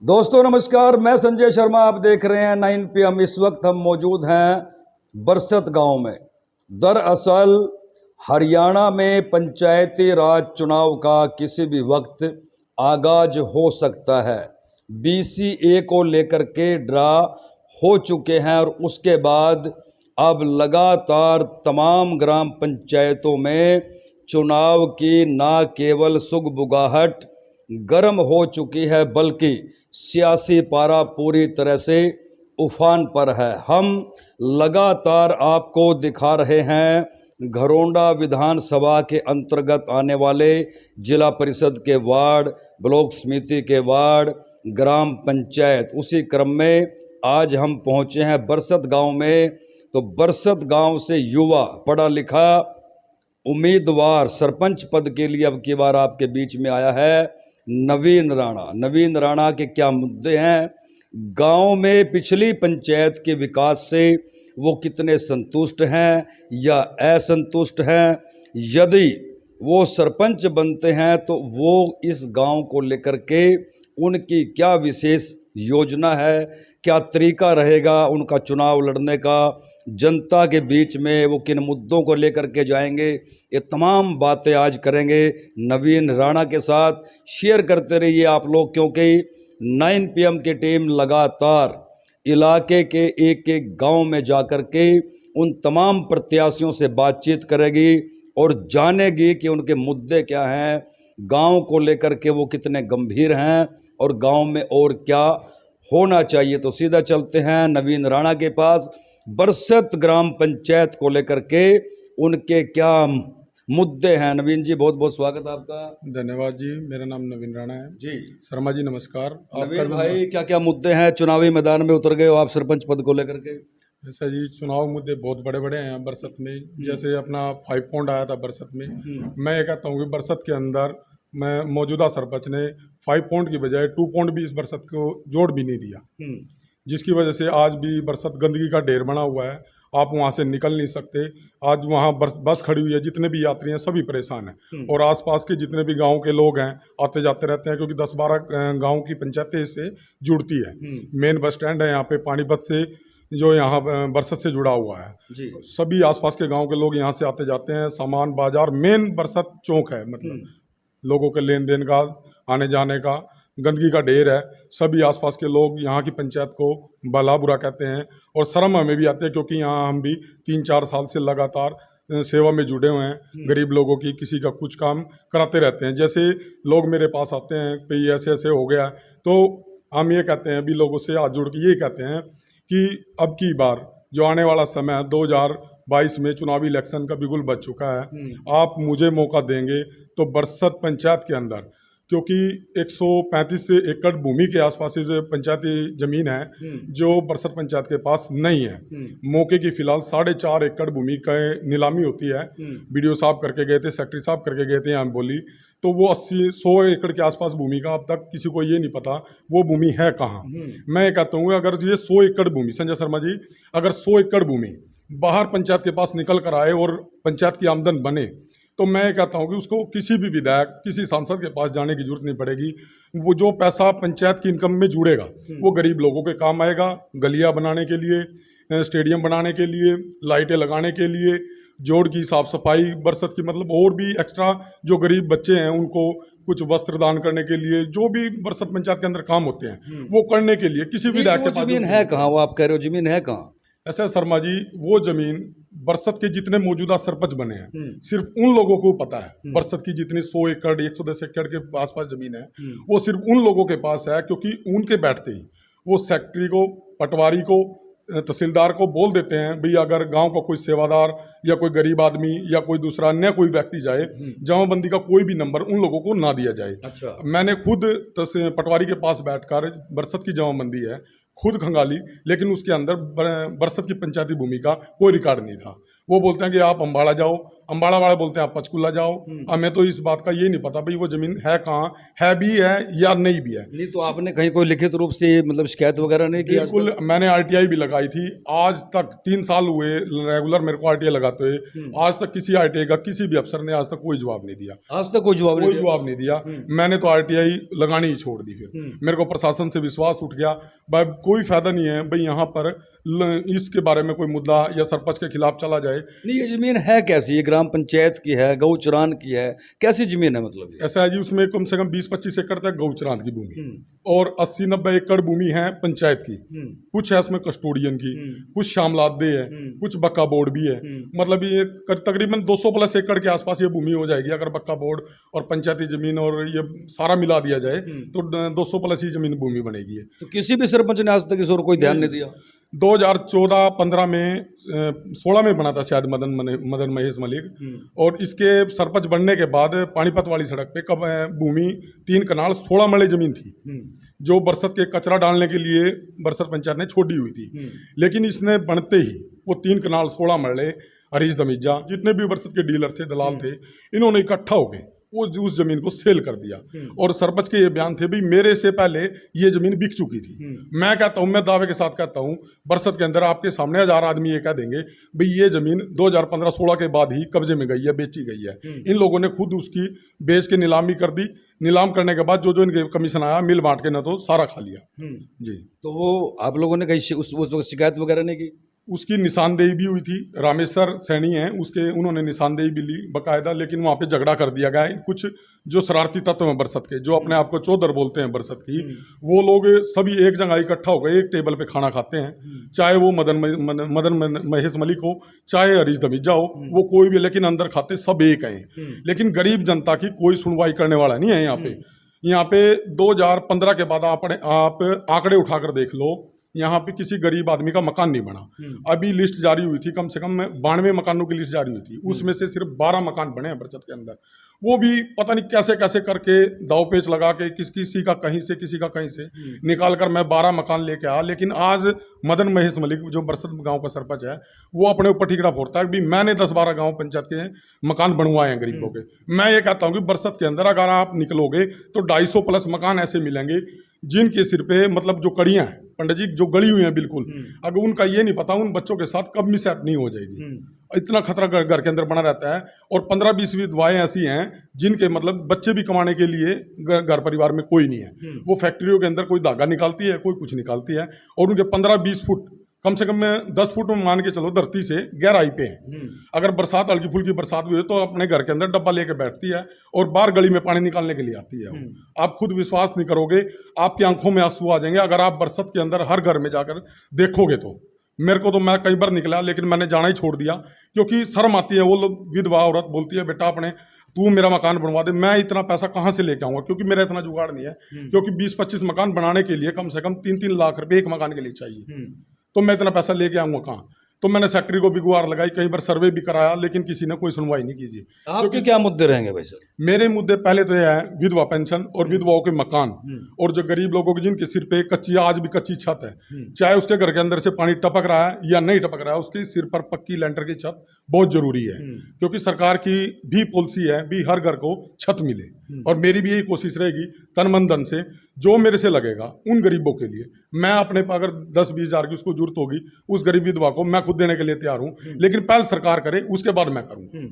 दोस्तों नमस्कार, मैं संजय शर्मा। आप देख रहे हैं 9 PM। इस वक्त हम मौजूद हैं बरसत गांव में। दरअसल हरियाणा में पंचायती राज चुनाव का किसी भी वक्त आगाज हो सकता है। BCA को लेकर के ड्रा हो चुके हैं और उसके बाद अब लगातार तमाम ग्राम पंचायतों में चुनाव की न केवल सुगबुगाहट गर्म हो चुकी है बल्कि सियासी पारा पूरी तरह से उफान पर है। हम लगातार आपको दिखा रहे हैं घरोंडा विधानसभा के अंतर्गत आने वाले जिला परिषद के वार्ड, ब्लॉक समिति के वार्ड, ग्राम पंचायत। उसी क्रम में आज हम पहुंचे हैं बरसत गांव में। तो बरसत गांव से युवा पढ़ा लिखा उम्मीदवार सरपंच पद के लिए अब की बार आपके बीच में आया है नवीन राणा। नवीन राणा के क्या मुद्दे हैं, गांव में पिछली पंचायत के विकास से वो कितने संतुष्ट हैं या असंतुष्ट हैं, यदि वो सरपंच बनते हैं तो वो इस गांव को लेकर के उनकी क्या विशेष योजना है, क्या तरीका रहेगा उनका चुनाव लड़ने का, जनता के बीच में वो किन मुद्दों को लेकर के जाएंगे, ये तमाम बातें आज करेंगे नवीन राणा के साथ। शेयर करते रहिए आप लोग, क्योंकि 9 PM की टीम लगातार इलाके के एक एक गांव में जाकर के उन तमाम प्रत्याशियों से बातचीत करेगी और जानेगी कि उनके मुद्दे क्या हैं, गांव को लेकर के वो कितने गंभीर हैं और गांव में और क्या होना चाहिए। तो सीधा चलते हैं नवीन राणा के पास। बरसत ग्राम पंचायत को लेकर के उनके क्या मुद्दे हैं। नवीन जी, बहुत बहुत स्वागत है आपका। धन्यवाद जी। मेरा नाम नवीन राणा है जी। शर्मा जी नमस्कार। नवीन भाई, क्या क्या मुद्दे हैं? चुनावी मैदान में उतर गए हो आप सरपंच पद को लेकर के। ऐसा जी, चुनाव मुद्दे बहुत बड़े बड़े हैं बरसत में। जैसे अपना 5 पॉइंट आया था बरसत में। मैं ये कहता हूँ कि बरसत के अंदर मैं मौजूदा सरपंच ने 5 पॉइंट की बजाय 2 पॉइंट भी इस बरसत को जोड़ भी नहीं दिया, जिसकी वजह से आज भी बरसत गंदगी का ढेर बना हुआ है। आप वहाँ से निकल नहीं सकते। आज वहाँ बस खड़ी हुई है, जितने भी यात्री हैं सभी परेशान हैं और आसपास के जितने भी गांव के लोग हैं आते जाते रहते हैं, क्योंकि 10-12 गांव की पंचायतें इससे जुड़ती है। मेन बस स्टैंड है यहाँ पे पानीपत से, जो यहाँ बरसत से जुड़ा हुआ है जी। सभी आसपास के गाँव के लोग यहाँ से आते जाते हैं। सामान बाजार मेन बरसत चौक है, मतलब लोगों के लेन देन का, आने जाने का। गंदगी का ढेर है। सभी आसपास के लोग यहाँ की पंचायत को भला बुरा कहते हैं और शर्म हमें भी आते हैं, क्योंकि यहाँ हम भी 3-4 साल से लगातार सेवा में जुड़े हुए हैं। गरीब लोगों की किसी का कुछ काम कराते रहते हैं। जैसे लोग मेरे पास आते हैं कि ऐसे ऐसे हो गया, तो हम ये कहते हैं, अभी लोगों से हाथ जोड़ के ये कहते हैं कि अब की बार जो आने वाला समय 2022 में चुनावी इलेक्शन का बिगुल बज चुका है। आप मुझे मौका देंगे तो बरसत पंचायत के अंदर, क्योंकि 135 से एकड़ भूमि के आसपास से पंचायती जमीन है जो बरसत पंचायत के पास नहीं है। मौके की फिलहाल 4.5 एकड़ भूमि का नीलामी होती है। BDO साहब करके गए थे, सेक्रेटरी साहब करके गए थे यहाँ बोली, तो वो 80-100 एकड़ के आसपास भूमि का अब तक किसी को ये नहीं पता वो भूमि है कहाँ। मैं कहता हूँ अगर ये 100 एकड़ भूमि, संजय शर्मा जी, अगर 100 एकड़ भूमि बाहर पंचायत के पास निकल कर आए और पंचायत की आमदन बने, तो मैं कहता हूँ कि उसको किसी भी विधायक, किसी सांसद के पास जाने की जरूरत नहीं पड़ेगी। वो जो पैसा पंचायत की इनकम में जुड़ेगा वो गरीब लोगों के काम आएगा। गलियाँ बनाने के लिए, स्टेडियम बनाने के लिए, लाइटें लगाने के लिए, जोड़ की साफ सफाई, बरसत की, मतलब और भी एक्स्ट्रा जो गरीब बच्चे हैं उनको कुछ वस्त्र दान करने के लिए, जो भी बरसत पंचायत के अंदर काम होते हैं वो करने के लिए किसी विधायक के पास जमीन है कहाँ? वो आप कह रहे हो जमीन है कहाँ? ऐसा शर्मा जी, वो जमीन बरसत के जितने मौजूदा सरपंच बने हैं सिर्फ उन लोगों को पता है। बरसत की जितनी 100 एकड़ 110 एकड़ के आसपास जमीन है वो सिर्फ उन लोगों के पास है, क्योंकि उनके बैठते ही वो सेक्रेटरी को, पटवारी को, तहसीलदार को बोल देते हैं भाई अगर गांव का कोई सेवादार या कोई गरीब आदमी या कोई दूसरा अन्य कोई व्यक्ति जाए, जमाबंदी का कोई भी नंबर उन लोगों को ना दिया जाए। अच्छा। मैंने खुद पटवारी के पास बैठकर बरसत की जमाबंदी है खुद खंगाली, लेकिन उसके अंदर बरसत की पंचायती भूमि का कोई रिकॉर्ड नहीं था। वो बोलते हैं कि आप अम्बाड़ा जाओ, अम्बाड़ा वाले बोलते हैं आप पंचकूला जाओ। हमें तो इस बात का ये नहीं पता भाई वो जमीन है कहाँ, है भी है या नहीं भी है। नहीं तो आपने कहीं कोई लिखित रूप से मतलब शिकायत वगैरह नहीं की? बिल्कुल, मैंने आरटीआई भी लगाई थी। आज तक 3 साल हुए रेगुलर मेरे को आरटीआई लगाते हुए। आज तक किसी आरटीआई का किसी भी अफसर ने आज तक कोई जवाब नहीं दिया। आज तक कोई जवाब नहीं दिया? मैंने तो आरटीआई लगानी ही छोड़ दी। फिर मेरे को प्रशासन से विश्वास उठ गया भाई कोई फायदा नहीं है भाई यहाँ पर इसके बारे में कोई मुद्दा या सरपंच के खिलाफ चला जाए। नहीं, ये जमीन है कैसी? ये ग्राम पंचायत की है, गौचरान की है, कैसी जमीन है मतलब ये? ऐसा है जी, उसमें कम से कम 20-25 एकड़ तक गौचरान की भूमि और 80-90 एकड़ भूमि है पंचायत की। कुछ है उसमें कस्टोडियन की, कुछ श्यामलादे है, कुछ बक्का बोर्ड भी है। मतलब ये तकरीबन 200 प्लस एकड़ के आसपास ये भूमि हो जाएगी अगर बक्का बोर्ड और पंचायती जमीन और ये सारा मिला दिया जाए तो 200 प्लस ही जमीन भूमि बनेगी। तो किसी भी सरपंच ने आज तक इस ओर कोई ध्यान नहीं दिया? 2014-15 में 16 में बना था शायद मदन महेश मलिक, और इसके सरपंच बनने के बाद पानीपत वाली सड़क पे कब भूमि 3 कनाल 16 मरले जमीन थी जो बरसत के कचरा डालने के लिए बरसत पंचायत ने छोड़ी हुई थी। लेकिन इसने बनते ही वो 3 कनाल 16 मरले हरीश दमीजा जितने भी बरसत के डीलर थे, दलाल थे, इन्होंने इकट्ठा हो गए वो उस जमीन को सेल कर दिया। और सरपंच के ये बयान थे भाई मेरे से पहले ये जमीन बिक चुकी थी। मैं कहता हूँ, मैं दावे के साथ कहता हूँ, बरसत के अंदर आपके सामने 1000 आदमी ये कह देंगे भाई ये जमीन 2015-16 के बाद ही कब्जे में गई है, बेची गई है। इन लोगों ने खुद उसकी बेच के नीलामी कर दी। नीलाम करने के बाद जो जो इनके कमीशन आया मिल बांट के न तो सारा खा लिया। जी। तो वो आप लोगों ने कहीं उस वक्त शिकायत वगैरह नहीं की? उसकी निशानदेही भी हुई थी, रामेश्वर सैनी हैं उसके, उन्होंने निशानदेही भी ली बाकायदा, लेकिन वहाँ पे झगड़ा कर दिया गया है। कुछ जो शरारती तत्व हैं बरसत के, जो अपने आप को चौधर बोलते हैं बरसत की, वो लोग सभी एक जगह इकट्ठा हो गए, एक टेबल पे खाना खाते हैं। चाहे वो मदन महेश मलिक हो, चाहे हरीश दमीजा हो, वो कोई भी, लेकिन अंदर खाते सब एक हैं। लेकिन गरीब जनता की कोई सुनवाई करने वाला नहीं है यहाँ पे 2015 के बाद आप आंकड़े उठाकर देख लो, यहाँ पे किसी गरीब आदमी का मकान नहीं बना। अभी लिस्ट जारी हुई थी, कम से कम 92 मकानों की लिस्ट जारी हुई थी, उसमें से सिर्फ 12 मकान बने हैं बरसत के अंदर। वो भी पता नहीं कैसे कैसे करके दाव पेच लगा के किसी का कहीं से किसी का कहीं से निकाल कर मैं 12 मकान लेके आया। लेकिन आज मदन महेश मलिक जो बरसत गांव का सरपंच है वो अपने ऊपर ठीकरा फोड़ता है कि मैंने 10-12 गांव पंचायत के मकान बनवाए हैं गरीबों के। मैं ये कहता हूँ कि बरसत के अंदर अगर आप निकलोगे तो 250 प्लस मकान ऐसे मिलेंगे जिनके सिर पे मतलब जो कड़ियाँ हैं पंडित जी जो गड़ी हुई हैं बिल्कुल, अगर उनका ये नहीं पता उन बच्चों के साथ कब मिसहैप नहीं हो जाएगी। इतना खतरा घर के अंदर बना रहता है। और 15-20 विधवाएं ऐसी हैं जिनके मतलब बच्चे भी कमाने के लिए घर परिवार में कोई नहीं है। वो फैक्ट्रियों के अंदर कोई धागा निकालती है, कोई कुछ निकालती है, और उनके 15-20 फुट कम से कम 10 फुट में मान के चलो धरती से गहराई पे है। अगर बरसात हल्की फुल्की बरसात हुई तो अपने घर के अंदर डब्बा लेके बैठती है और बाहर गली में पानी निकालने के लिए आती है। आप खुद विश्वास नहीं करोगे, आपकी आंखों में आंसू आ जाएंगे अगर आप बरसात के अंदर हर घर में जाकर देखोगे तो। मेरे को तो मैं कई बार निकला लेकिन मैंने जाना ही छोड़ दिया क्योंकि शर्म आती है। वो विधवा औरत बोलती है बेटा अपने तू मेरा मकान बनवा दे। मैं इतना पैसा कहाँ से लेके आऊँगा क्योंकि मेरा इतना जुगाड़ नहीं है, क्योंकि 20-25 मकान बनाने के लिए कम से कम 3-3 लाख रुपए एक मकान के लिए चाहिए। तो मैं इतना पैसा लेके आऊँगा कहाँ? तो मैंने सेक्रेटरी को भी गुहार लगाई, कई बार सर्वे भी कराया, लेकिन किसी ने कोई सुनवाई नहीं कीजिए। आपके क्या मुद्दे रहेंगे भाई सर? मेरे मुद्दे पहले तो यह है विधवा पेंशन और विधवाओं के मकान, और जो गरीब लोगों के जिनके सिर पे कच्ची आज भी कच्ची छत है, चाहे उसके घर के अंदर से पानी टपक रहा है या नहीं टपक रहा है, उसके सिर पर पक्की लेंटर की छत बहुत जरूरी है। क्योंकि सरकार की भी पॉलिसी है भी हर घर को छत मिले, और मेरी भी यही कोशिश रहेगी तन मन धन से जो मेरे से लगेगा उन गरीबों के लिए। मैं अपने अगर 10-20 हज़ार की उसको जरूरत होगी उस गरीब विधवा को मैं खुद देने के लिए तैयार हूँ, लेकिन पहले सरकार करे उसके बाद मैं करूँ।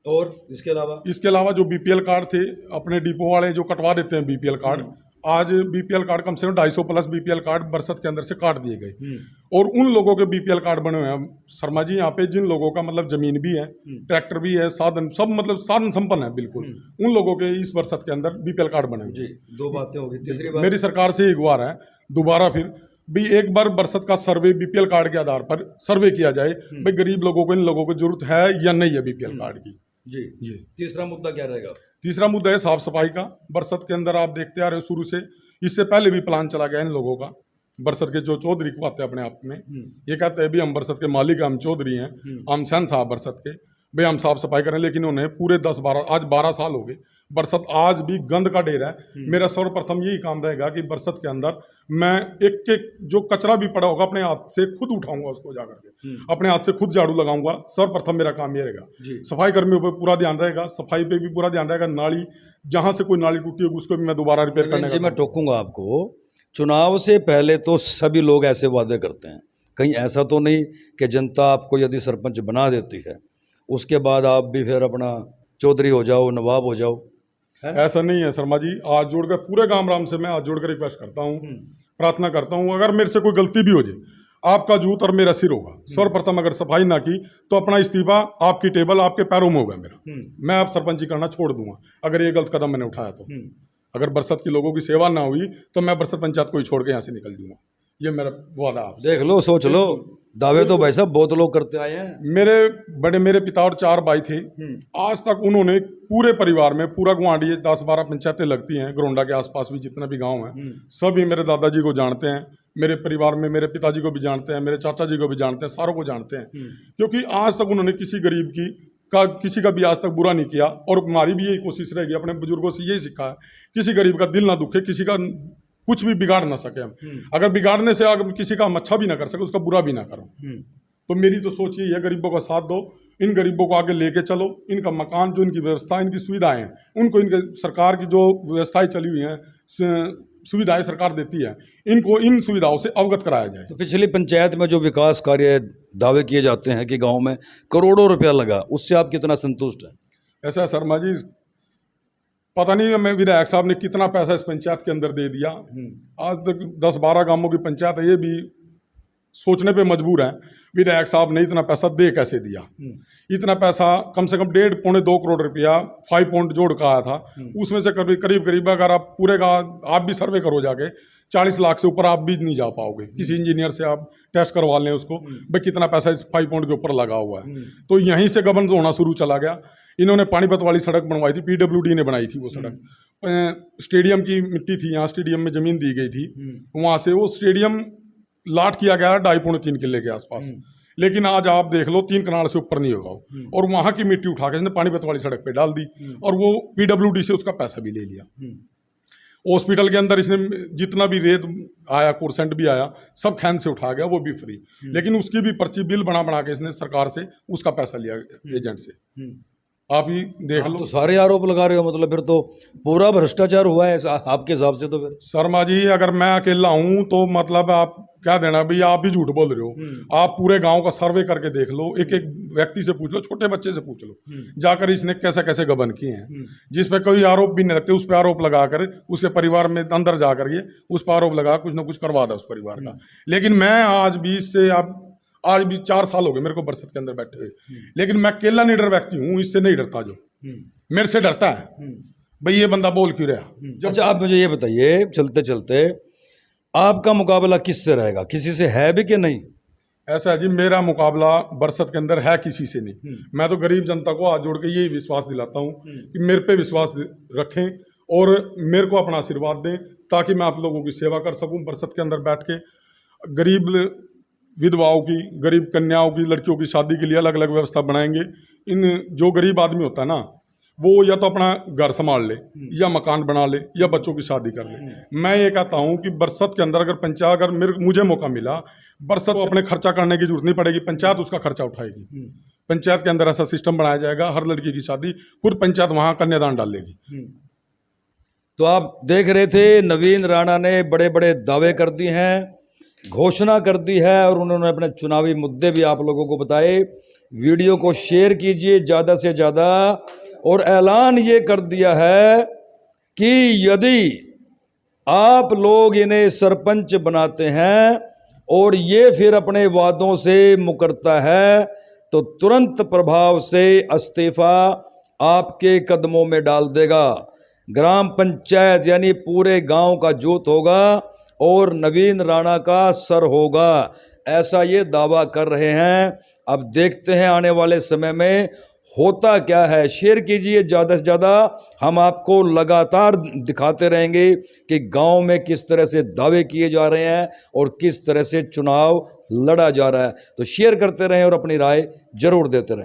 और इसके अलावा जो बीपीएल कार्ड थे अपने डिपो वाले जो कटवा देते हैं बीपीएल कार्ड, आज बीपीएल कार्ड कम से कम 250 प्लस बीपीएल कार्ड बरसत के अंदर से काट दिए गए, और उन लोगों के बीपीएल कार्ड बने हुए हैं शर्मा जी यहाँ पे जिन लोगों का मतलब जमीन भी है, ट्रैक्टर भी है, साधन सब मतलब साधन संपन्न है बिल्कुल, उन लोगों के इस बरसत के अंदर बीपीएल कार्ड बने हुए। 2 बातें होगी। तीसरी बात मेरी सरकार से एक बार है दोबारा फिर भी एक बार बरसत का सर्वे बीपीएल कार्ड के आधार पर सर्वे किया जाए भाई गरीब लोगों को इन लोगों को जरूरत है या नहीं है बीपीएल कार्ड की। जी ये तीसरा मुद्दा क्या रहेगा? तीसरा मुद्दा है साफ सफाई का। बरसत के अंदर आप देखते आ रहे हो शुरू से, इससे पहले भी प्लान चला गया इन लोगों का। बरसत के जो चौधरी को आते हैं अपने आप में, ये कहते हैं भी हम बरसत के मालिक, हम चौधरी हैं, हम सहन साहब बरसत के, भाई हम साफ सफाई करें, लेकिन उन्हें पूरे 10-12 आज 12 साल हो गए, बरसत आज भी गंद का ढेर है। मेरा सर्वप्रथम यही काम रहेगा कि बरसत के अंदर मैं एक एक जो कचरा भी पड़ा होगा अपने हाथ से खुद उठाऊंगा, उसको जाकर के अपने हाथ से खुद झाड़ू लगाऊंगा। सर्वप्रथम मेरा काम ये रहेगा। सफाई कर्मियों पर पूरा ध्यान रहेगा, सफाई पे भी पूरा ध्यान रहेगा। नाली जहां से कोई नाली टूटी होगी उसको भी मैं दोबारा रिपेयर करने का। मैं टोकूंगा आपको, चुनाव से पहले तो सभी लोग ऐसे वादे करते हैं, कहीं ऐसा तो नहीं कि जनता आपको यदि सरपंच बना देती है उसके बाद आप भी फिर अपना चौधरी हो जाओ, नवाब हो जाओ? ऐसा नहीं है शर्मा जी। आज जोड़कर पूरे गांव राम से मैं आज जोड़कर रिक्वेस्ट करता हूँ, प्रार्थना करता हूँ, अगर मेरे से कोई गलती भी हो जाए, आपका जूत और मेरा सिर होगा। सर्वप्रथम अगर सफाई ना की तो अपना इस्तीफा आपकी टेबल आपके पैरों में होगा मेरा। मैं आप सरपंची करना छोड़ दूंगा अगर ये गलत कदम मैंने उठाया तो। अगर बरसत के लोगों की सेवा ना हुई तो मैं बरसत पंचायत को ही छोड़ के यहाँ से निकल दूंगा। ये मेरा वादा आप देख लो, सोच लो। दावे तो भाई साहब बहुत लोग करते आए हैं। मेरे पिता और 4 भाई थे। आज तक उन्होंने पूरे परिवार में, पूरा गुआंढी 10-12 पंचायतें लगती हैं, गरोंडा के आसपास भी जितना भी गांव है, सभी मेरे दादाजी को जानते हैं। मेरे परिवार में मेरे पिताजी को भी जानते हैं, मेरे चाचा जी को भी जानते हैं, सारों को जानते हैं। क्योंकि आज तक उन्होंने किसी गरीब किसी का भी आज तक बुरा नहीं किया। और हमारी भी यही कोशिश रहेगी, अपने बुजुर्गों से यही सीखा है, किसी गरीब का दिल ना दुखे, किसी का कुछ भी बिगाड़ ना सके हम। अगर बिगाड़ने से अगर किसी का हम अच्छा भी ना कर सके, उसका बुरा भी ना करो। तो मेरी तो सोच यही है, गरीबों का साथ दो, इन गरीबों को आगे लेके चलो। इनका मकान, जो इनकी व्यवस्था, इनकी सुविधाएं हैं, उनको इनके सरकार की जो व्यवस्थाएं चली हुई हैं, सुविधाएं सरकार देती है, इनको इन सुविधाओं से अवगत कराया जाए। तो पिछली पंचायत में जो विकास कार्य दावे किए जाते हैं कि गांव में करोड़ों रुपया लगा, उससे आप कितना संतुष्ट हैं? ऐसा शर्मा जी, पता नहीं मैं विधायक साहब ने कितना पैसा इस पंचायत के अंदर दे दिया। आज तक 10-12 गांवों की पंचायत है, ये भी सोचने पे मजबूर है विधायक साहब ने इतना पैसा दे कैसे दिया। इतना पैसा कम से कम 1.5-2 करोड़ रुपया 5 पॉइंट जोड़ का आया था। उसमें से करीब अगर आप पूरे गाँव आप भी सर्वे करो जाके, 40 लाख से ऊपर आप भी नहीं जा पाओगे। किसी इंजीनियर से आप टेस्ट करवा लें उसको, भाई कितना पैसा इस 5 पॉइंट के ऊपर लगा हुआ है। तो यहीं से गबन होना शुरू चला गया। इन्होंने पानीपत वाली सड़क बनवाई थी, PWD ने बनाई थी वो सड़क। स्टेडियम की मिट्टी थी, यहाँ स्टेडियम में ज़मीन दी गई थी, वहाँ से वो स्टेडियम लाट किया गया 2.5-3 किले के आसपास। लेकिन आज आप देख लो 3 कनाल से ऊपर नहीं होगा। और वहाँ की मिट्टी उठा के इसने पानीपत वाली सड़क पे डाल दी, और वो PWD से उसका पैसा भी ले लिया। हॉस्पिटल के अंदर इसने जितना भी रेत आया, कोरसेंट भी आया, सब खैन से उठा गया, वो भी फ्री। लेकिन उसकी भी पर्ची बिल बना के इसने सरकार से उसका पैसा लिया एजेंट से। आप ही देख लो। तो सारे आरोप लगा रहे हो, मतलब फिर तो पूरा भ्रष्टाचार हुआ है आपके हिसाब से। तो फिर शर्मा जी, अगर मैं अकेला हूं तो मतलब आप क्या देना भैया, आप भी झूठ बोल रहे हो। आप पूरे गांव का सर्वे करके देख लो, एक एक व्यक्ति से पूछ लो, छोटे बच्चे से पूछ लो जाकर, इसने कैसे कैसे गबन किए हैं। जिस पे कोई आरोप भी नहीं लगते उस पर आरोप लगाकर, उसके परिवार में अंदर जाकर ये उस पर आरोप लगा कुछ ना कुछ करवा दे उस परिवार का। लेकिन मैं आज भी इससे आज भी 4 साल हो गए मेरे को बरसत के अंदर बैठे हुए, लेकिन मैं अकेला निडर व्यक्ति हूँ, इससे नहीं डरता। जो मेरे से डरता है भाई ये बंदा बोल क्यों रहा। अच्छा, आप मुझे ये बताइए, चलते चलते आपका मुकाबला किससे रहेगा? किसी से है भी कि नहीं? ऐसा है जी, मेरा मुकाबला बरसत के अंदर है किसी से नहीं। मैं तो गरीब जनता को हाथ जोड़ के यही विश्वास दिलाता हूँ कि मेरे पे विश्वास रखें और मेरे को अपना आशीर्वाद दें, ताकि मैं आप लोगों की सेवा कर सकूँ। बरसत के अंदर बैठ के गरीब विधवाओं की, गरीब कन्याओं की, लड़कियों की शादी के लिए अलग अलग व्यवस्था बनाएंगे। इन जो गरीब आदमी होता है ना, वो या तो अपना घर संभाल ले, या मकान बना ले, या बच्चों की शादी कर ले। मैं ये कहता हूँ कि बरसत के अंदर अगर पंचायत, अगर मुझे मौका मिला, बरसत को अपने खर्चा करने की जरूरत नहीं पड़ेगी, पंचायत उसका खर्चा उठाएगी। पंचायत के अंदर ऐसा सिस्टम बनाया जाएगा, हर लड़की की शादी खुद पंचायत वहाँ कन्यादान डालेगी। तो आप देख रहे थे, नवीन राणा ने बड़े बड़े दावे कर दिए हैं, घोषणा कर दी है, और उन्होंने अपने चुनावी मुद्दे भी आप लोगों को बताए। वीडियो को शेयर कीजिए ज़्यादा से ज़्यादा, और ऐलान ये कर दिया है कि यदि आप लोग इन्हें सरपंच बनाते हैं और ये फिर अपने वादों से मुकरता है, तो तुरंत प्रभाव से इस्तीफा आपके कदमों में डाल देगा। ग्राम पंचायत यानी पूरे गांव का जोत होगा और नवीन राणा का सर होगा, ऐसा ये दावा कर रहे हैं। अब देखते हैं आने वाले समय में होता क्या है। शेयर कीजिए ज़्यादा से ज़्यादा, हम आपको लगातार दिखाते रहेंगे कि गांव में किस तरह से दावे किए जा रहे हैं और किस तरह से चुनाव लड़ा जा रहा है। तो शेयर करते रहें और अपनी राय जरूर देते रहें।